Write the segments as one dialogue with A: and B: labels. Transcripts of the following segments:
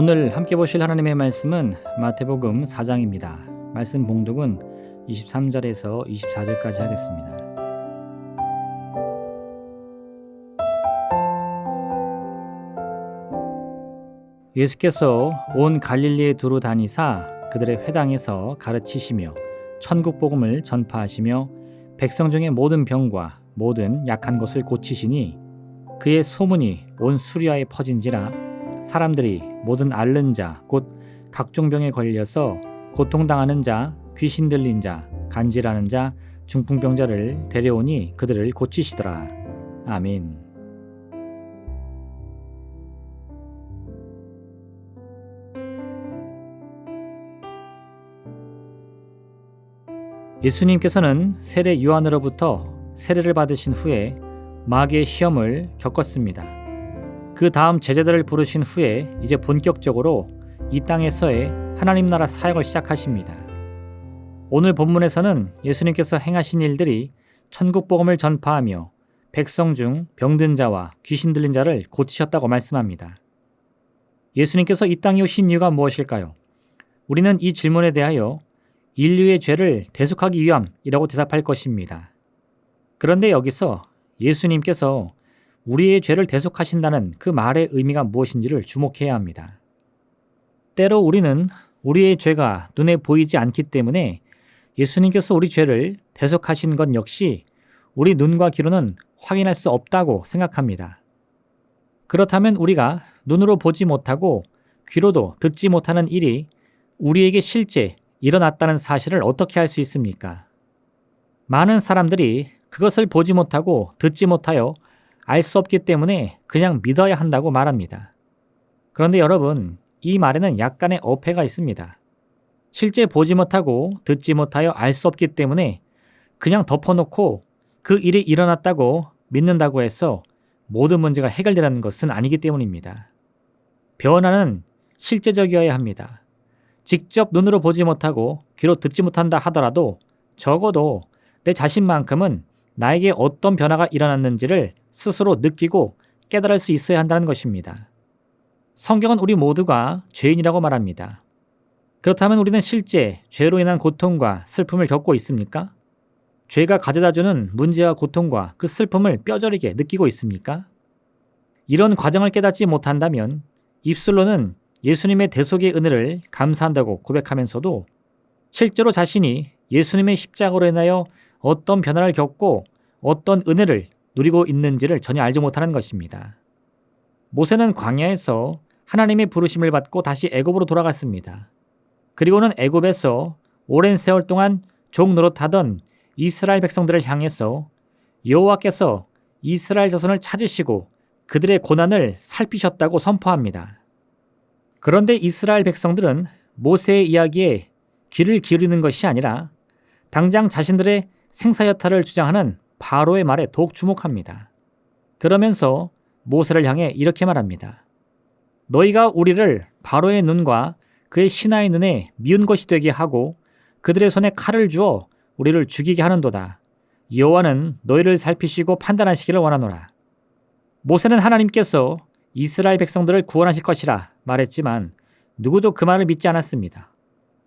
A: 오늘 함께 보실 하나님의 말씀은 마태복음 4장입니다. 말씀 봉독은 23절에서 24절까지 하겠습니다. 예수께서 온 갈릴리에 두루 다니사 그들의 회당에서 가르치시며 천국 복음을 전파하시며 백성 중의 모든 병과 모든 약한 것을 고치시니 그의 소문이 온 수리아에 퍼진지라 사람들이 모든 앓는 자 곧 각종 병에 걸려서 고통당하는 자, 귀신 들린 자, 간질하는 자, 중풍병자를 데려오니 그들을 고치시더라. 아멘. 예수님께서는 세례 요한으로부터 세례를 받으신 후에 마귀의 시험을 겪었습니다. 그 다음 제자들을 부르신 후에 이제 본격적으로 이 땅에서의 하나님 나라 사역을 시작하십니다. 오늘 본문에서는 예수님께서 행하신 일들이 천국 복음을 전파하며 백성 중 병든 자와 귀신 들린 자를 고치셨다고 말씀합니다. 예수님께서 이 땅에 오신 이유가 무엇일까요? 우리는 이 질문에 대하여 인류의 죄를 대속하기 위함이라고 대답할 것입니다. 그런데 여기서 예수님께서 우리의 죄를 대속하신다는 그 말의 의미가 무엇인지를 주목해야 합니다. 때로 우리는 우리의 죄가 눈에 보이지 않기 때문에 예수님께서 우리 죄를 대속하신 것 역시 우리 눈과 귀로는 확인할 수 없다고 생각합니다. 그렇다면 우리가 눈으로 보지 못하고 귀로도 듣지 못하는 일이 우리에게 실제 일어났다는 사실을 어떻게 알 수 있습니까? 많은 사람들이 그것을 보지 못하고 듣지 못하여 알 수 없기 때문에 그냥 믿어야 한다고 말합니다. 그런데 여러분, 이 말에는 약간의 어폐가 있습니다. 실제 보지 못하고 듣지 못하여 알 수 없기 때문에 그냥 덮어놓고 그 일이 일어났다고 믿는다고 해서 모든 문제가 해결되는 것은 아니기 때문입니다. 변화는 실제적이어야 합니다. 직접 눈으로 보지 못하고 귀로 듣지 못한다 하더라도 적어도 내 자신만큼은 나에게 어떤 변화가 일어났는지를 스스로 느끼고 깨달을 수 있어야 한다는 것입니다. 성경은 우리 모두가 죄인이라고 말합니다. 그렇다면 우리는 실제 죄로 인한 고통과 슬픔을 겪고 있습니까? 죄가 가져다주는 문제와 고통과 그 슬픔을 뼈저리게 느끼고 있습니까? 이런 과정을 깨닫지 못한다면 입술로는 예수님의 대속의 은혜를 감사한다고 고백하면서도 실제로 자신이 예수님의 십자가로 인하여 어떤 변화를 겪고 어떤 은혜를 누리고 있는지를 전혀 알지 못하는 것입니다. 모세는 광야에서 하나님의 부르심을 받고 다시 애굽으로 돌아갔습니다. 그리고는 애굽에서 오랜 세월 동안 종 노릇하던 이스라엘 백성들을 향해서 여호와께서 이스라엘 자손을 찾으시고 그들의 고난을 살피셨다고 선포합니다. 그런데 이스라엘 백성들은 모세의 이야기에 귀를 기울이는 것이 아니라 당장 자신들의 생사여탈을 주장하는 바로의 말에 더욱 주목합니다. 그러면서 모세를 향해 이렇게 말합니다. 너희가 우리를 바로의 눈과 그의 신하의 눈에 미운 것이 되게 하고 그들의 손에 칼을 주어 우리를 죽이게 하는도다. 여호와는 너희를 살피시고 판단하시기를 원하노라. 모세는 하나님께서 이스라엘 백성들을 구원하실 것이라 말했지만 누구도 그 말을 믿지 않았습니다.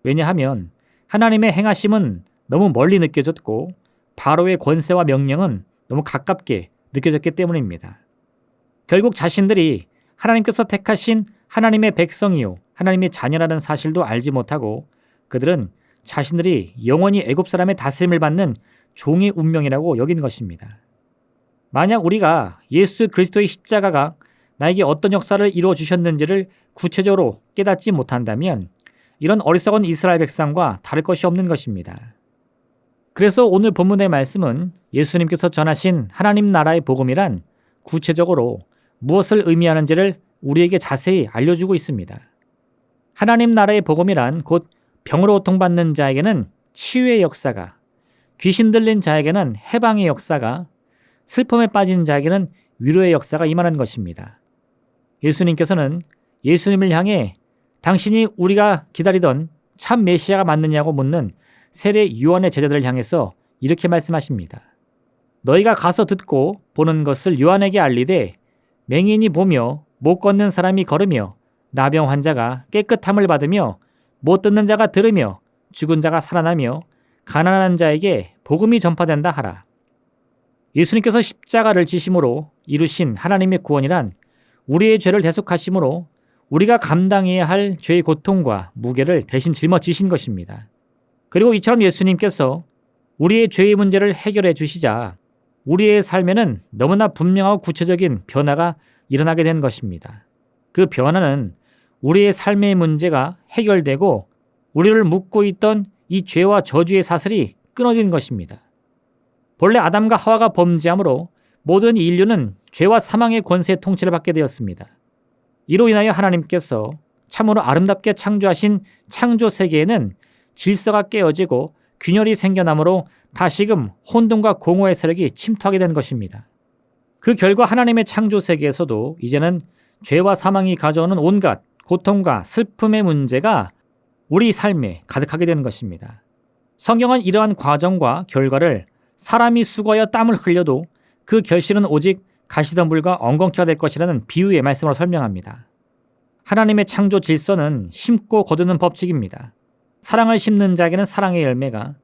A: 왜냐하면 하나님의 행하심은 너무 멀리 느껴졌고 바로의 권세와 명령은 너무 가깝게 느껴졌기 때문입니다. 결국 자신들이 하나님께서 택하신 하나님의 백성이요 하나님의 자녀라는 사실도 알지 못하고 그들은 자신들이 영원히 애굽 사람의 다스림을 받는 종의 운명이라고 여긴 것입니다. 만약 우리가 예수 그리스도의 십자가가 나에게 어떤 역사를 이루어 주셨는지를 구체적으로 깨닫지 못한다면 이런 어리석은 이스라엘 백성과 다를 것이 없는 것입니다. 그래서 오늘 본문의 말씀은 예수님께서 전하신 하나님 나라의 복음이란 구체적으로 무엇을 의미하는지를 우리에게 자세히 알려주고 있습니다. 하나님 나라의 복음이란 곧 병으로 고통받는 자에게는 치유의 역사가, 귀신 들린 자에게는 해방의 역사가, 슬픔에 빠진 자에게는 위로의 역사가 임하는 것입니다. 예수님께서는 예수님을 향해 당신이 우리가 기다리던 참 메시아가 맞느냐고 묻는 세례 요한의 제자들을 향해서 이렇게 말씀하십니다. 너희가 가서 듣고 보는 것을 요한에게 알리되 맹인이 보며 못 걷는 사람이 걸으며 나병 환자가 깨끗함을 받으며 못 듣는 자가 들으며 죽은 자가 살아나며 가난한 자에게 복음이 전파된다 하라. 예수님께서 십자가를 지심으로 이루신 하나님의 구원이란 우리의 죄를 대속하심으로 우리가 감당해야 할 죄의 고통과 무게를 대신 짊어지신 것입니다. 그리고 이처럼 예수님께서 우리의 죄의 문제를 해결해 주시자 우리의 삶에는 너무나 분명하고 구체적인 변화가 일어나게 된 것입니다. 그 변화는 우리의 삶의 문제가 해결되고 우리를 묶고 있던 이 죄와 저주의 사슬이 끊어진 것입니다. 본래 아담과 하와가 범죄함으로 모든 인류는 죄와 사망의 권세의 통치를 받게 되었습니다. 이로 인하여 하나님께서 참으로 아름답게 창조하신 창조 세계에는 질서가 깨어지고 균열이 생겨나므로 다시금 혼돈과 공허의 세력이 침투하게 된 것입니다. 그 결과 하나님의 창조 세계에서도 이제는 죄와 사망이 가져오는 온갖 고통과 슬픔의 문제가 우리 삶에 가득하게 되는 것입니다. 성경은 이러한 과정과 결과를 사람이 수고하여 땀을 흘려도 그 결실은 오직 가시덤불과 엉겅퀴가 될 것이라는 비유의 말씀으로 설명합니다. 하나님의 창조 질서는 심고 거두는 법칙입니다. 사랑을 심는 자에게는 사랑의 열매가,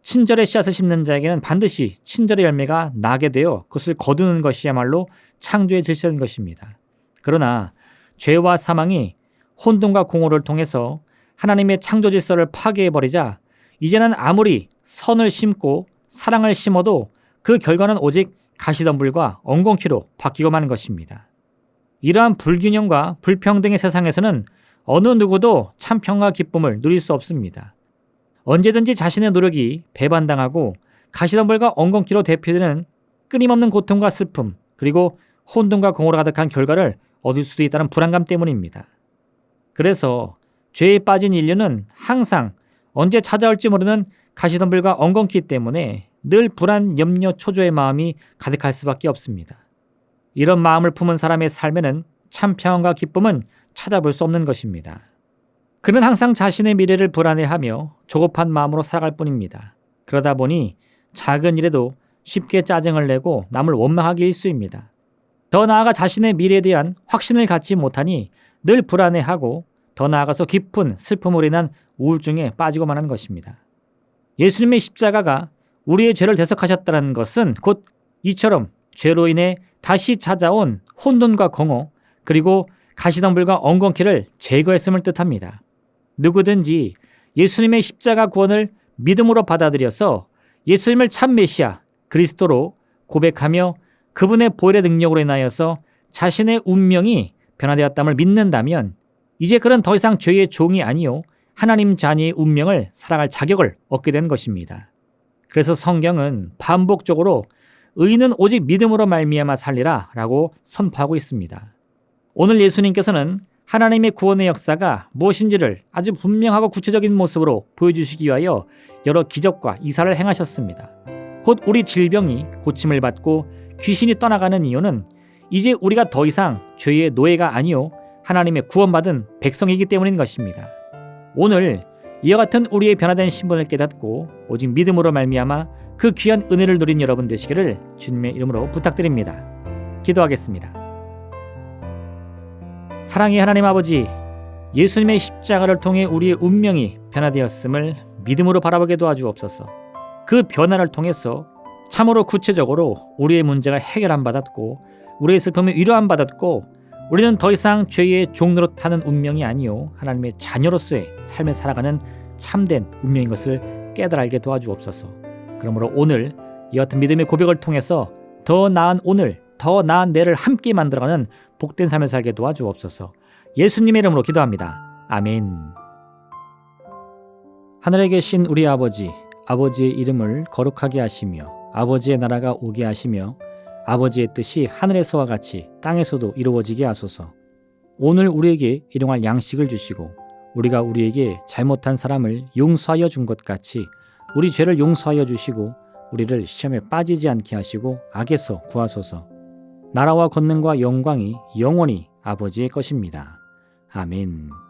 A: 친절의 씨앗을 심는 자에게는 반드시 친절의 열매가 나게 되어 그것을 거두는 것이야말로 창조의 질서인 것입니다. 그러나 죄와 사망이 혼돈과 공허를 통해서 하나님의 창조 질서를 파괴해버리자 이제는 아무리 선을 심고 사랑을 심어도 그 결과는 오직 가시덤불과 엉겅퀴로 바뀌고 마는 것입니다. 이러한 불균형과 불평등의 세상에서는 어느 누구도 참 평화와 기쁨을 누릴 수 없습니다. 언제든지 자신의 노력이 배반당하고 가시덤불과 엉겅퀴로 대표되는 끊임없는 고통과 슬픔 그리고 혼돈과 공허로 가득한 결과를 얻을 수도 있다는 불안감 때문입니다. 그래서 죄에 빠진 인류는 항상 언제 찾아올지 모르는 가시덤불과 엉겅퀴 때문에 늘 불안, 염려, 초조의 마음이 가득할 수밖에 없습니다. 이런 마음을 품은 사람의 삶에는 참 평안과 기쁨은 찾아볼 수 없는 것입니다. 그는 항상 자신의 미래를 불안해하며 조급한 마음으로 살아갈 뿐입니다. 그러다 보니 작은 일에도 쉽게 짜증을 내고 남을 원망하기 일쑤입니다. 더 나아가 자신의 미래에 대한 확신을 갖지 못하니 늘 불안해하고 더 나아가서 깊은 슬픔으로 인한 우울증에 빠지고만 하는 것입니다. 예수님의 십자가가 우리의 죄를 대속하셨다는 것은 곧 이처럼 죄로 인해 다시 찾아온 혼돈과 공허 그리고 가시덤불과 엉겅퀴를 제거했음을 뜻합니다. 누구든지 예수님의 십자가 구원을 믿음으로 받아들여서 예수님을 참 메시아 그리스도로 고백하며 그분의 보혈의 능력으로 인하여서 자신의 운명이 변화되었다를 믿는다면 이제 그는 더 이상 죄의 종이 아니요 하나님 자녀의 운명을 살아갈 자격을 얻게 된 것입니다. 그래서 성경은 반복적으로 의인은 오직 믿음으로 말미암아 살리라 라고 선포하고 있습니다. 오늘 예수님께서는 하나님의 구원의 역사가 무엇인지를 아주 분명하고 구체적인 모습으로 보여주시기 위하여 여러 기적과 이사를 행하셨습니다. 곧 우리 질병이 고침을 받고 귀신이 떠나가는 이유는 이제 우리가 더 이상 죄의 노예가 아니요 하나님의 구원받은 백성이기 때문인 것입니다. 오늘 이와 같은 우리의 변화된 신분을 깨닫고 오직 믿음으로 말미암아 그 귀한 은혜를 누린 여러분 되시기를 주님의 이름으로 부탁드립니다. 기도하겠습니다. 사랑의 하나님 아버지, 예수님의 십자가를 통해 우리의 운명이 변화되었음을 믿음으로 바라보게 도와주옵소서. 그 변화를 통해서 참으로 구체적으로 우리의 문제가 해결 안 받았고 우리의 슬픔이 위로 안 받았고 우리는 더 이상 죄의 종로로 타는 운명이 아니요 하나님의 자녀로서의 삶을 살아가는 참된 운명인 것을 깨달아 알게 도와주옵소서. 그러므로 오늘 이 같은 믿음의 고백을 통해서 더 나은 오늘, 더 나은 내일을 함께 만들어가는 복된 삶을 살게 도와주옵소서. 예수님의 이름으로 기도합니다. 아멘. 하늘에 계신 우리 아버지, 아버지의 이름을 거룩하게 하시며 아버지의 나라가 오게 하시며 아버지의 뜻이 하늘에서와 같이 땅에서도 이루어지게 하소서. 오늘 우리에게 일용할 양식을 주시고 우리가 우리에게 잘못한 사람을 용서하여 준 것 같이 우리 죄를 용서하여 주시고 우리를 시험에 빠지지 않게 하시고 악에서 구하소서. 나라와 권능과 영광이 영원히 아버지의 것입니다. 아멘.